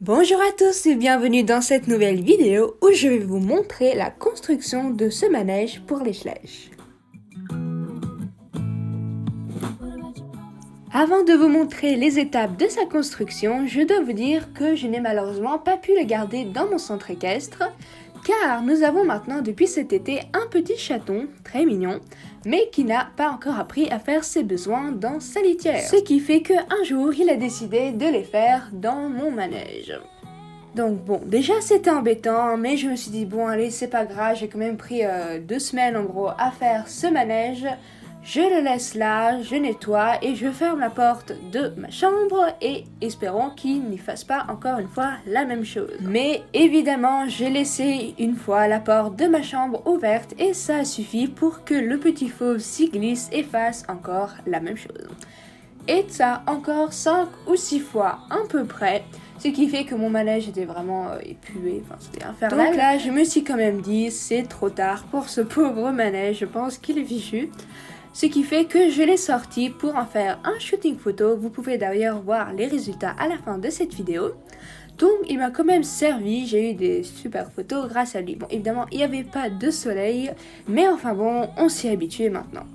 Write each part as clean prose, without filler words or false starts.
Bonjour à tous et bienvenue dans cette nouvelle vidéo où je vais vous montrer la construction de ce manège pour les sledges. Avant de vous montrer les étapes de sa construction, je dois vous dire que je n'ai malheureusement pas pu le garder dans mon centre équestre car nous avons maintenant depuis cet été un petit chaton très mignon mais qui n'a pas encore appris à faire ses besoins dans sa litière. Ce qui fait qu'un jour il a décidé de les faire dans mon manège. Donc bon, déjà c'était embêtant, mais je me suis dit bon allez c'est pas grave, j'ai quand même pris 2 semaines en gros à faire ce manège. Je le laisse là, je nettoie et je ferme la porte de ma chambre et espérons qu'il n'y fasse pas encore une fois la même chose. Mais évidemment j'ai laissé une fois la porte de ma chambre ouverte et ça suffit pour que le petit fauve s'y glisse et fasse encore la même chose. Et ça encore 5 ou 6 fois à peu près. Ce qui fait que mon manège était vraiment épuisé, enfin c'était infernal. Donc là je me suis quand même dit c'est trop tard pour ce pauvre manège, je pense qu'il est fichu. Ce qui fait que je l'ai sorti pour en faire un shooting photo, vous pouvez d'ailleurs voir les résultats à la fin de cette vidéo. Donc il m'a quand même servi, j'ai eu des super photos grâce à lui. Bon évidemment il n'y avait pas de soleil, mais enfin bon on s'y est habitué maintenant.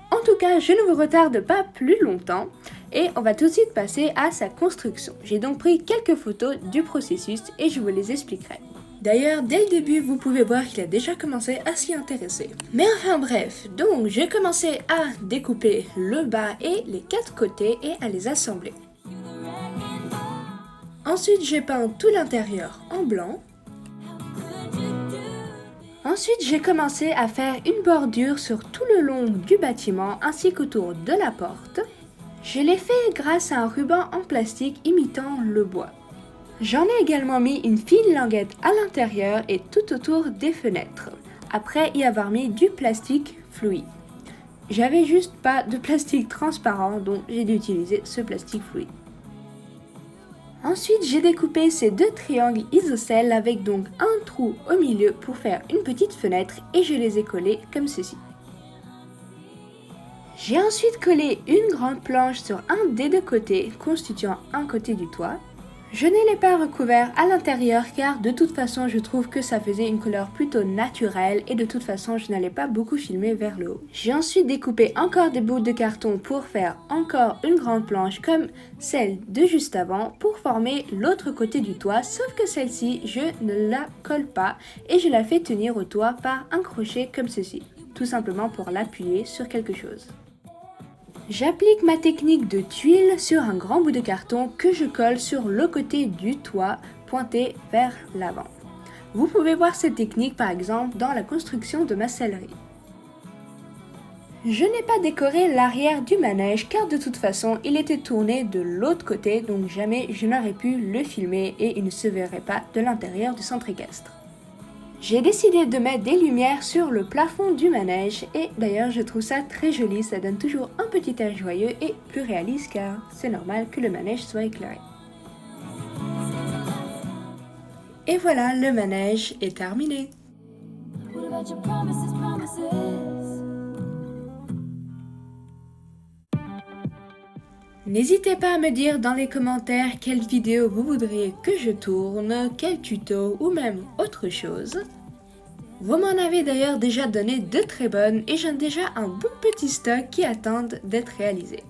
En tout cas, je ne vous retarde pas plus longtemps et on va tout de suite passer à sa construction. J'ai donc pris quelques photos du processus et je vous les expliquerai. D'ailleurs, dès le début, vous pouvez voir qu'il a déjà commencé à s'y intéresser. Mais enfin bref, donc j'ai commencé à découper le bas et les 4 côtés et à les assembler. Ensuite, j'ai peint tout l'intérieur en blanc. Ensuite, j'ai commencé à faire une bordure sur tout le long du bâtiment ainsi qu'autour de la porte. Je l'ai fait grâce à un ruban en plastique imitant le bois. J'en ai également mis une fine languette à l'intérieur et tout autour des fenêtres, après y avoir mis du plastique fluide. J'avais juste pas de plastique transparent, donc j'ai dû utiliser ce plastique fluide. Ensuite, j'ai découpé ces 2 triangles isocèles avec donc un trou au milieu pour faire une petite fenêtre et je les ai collés comme ceci. J'ai ensuite collé une grande planche sur un des 2 côtés, constituant un côté du toit. Je ne l'ai pas recouvert à l'intérieur car de toute façon je trouve que ça faisait une couleur plutôt naturelle et de toute façon je n'allais pas beaucoup filmer vers le haut. J'ai ensuite découpé encore des bouts de carton pour faire encore une grande planche comme celle de juste avant pour former l'autre côté du toit, sauf que celle-ci je ne la colle pas et je la fais tenir au toit par un crochet comme ceci, tout simplement pour l'appuyer sur quelque chose. J'applique ma technique de tuile sur un grand bout de carton que je colle sur le côté du toit pointé vers l'avant. Vous pouvez voir cette technique par exemple dans la construction de ma sellerie. Je n'ai pas décoré l'arrière du manège car de toute façon il était tourné de l'autre côté donc jamais je n'aurais pu le filmer et il ne se verrait pas de l'intérieur du centre équestre. J'ai décidé de mettre des lumières sur le plafond du manège et d'ailleurs je trouve ça très joli, ça donne toujours un petit air joyeux et plus réaliste car c'est normal que le manège soit éclairé. Et voilà, le manège est terminé. N'hésitez pas à me dire dans les commentaires quelle vidéo vous voudriez que je tourne, quel tuto ou même autre chose. Vous m'en avez d'ailleurs déjà donné de très bonnes et j'ai déjà un bon petit stock qui attendent d'être réalisé.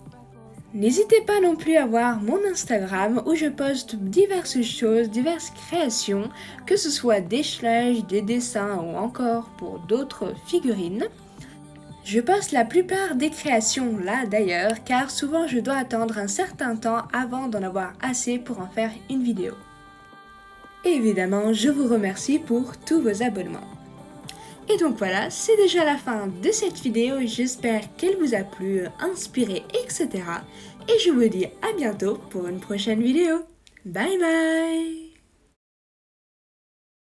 N'hésitez pas non plus à voir mon Instagram où je poste diverses choses, diverses créations, que ce soit des sledges, des dessins ou encore pour d'autres figurines. Je poste la plupart des créations là d'ailleurs car souvent je dois attendre un certain temps avant d'en avoir assez pour en faire une vidéo. Et évidemment, je vous remercie pour tous vos abonnements. Et donc voilà, c'est déjà la fin de cette vidéo, j'espère qu'elle vous a plu, inspiré, etc. Et je vous dis à bientôt pour une prochaine vidéo. Bye bye!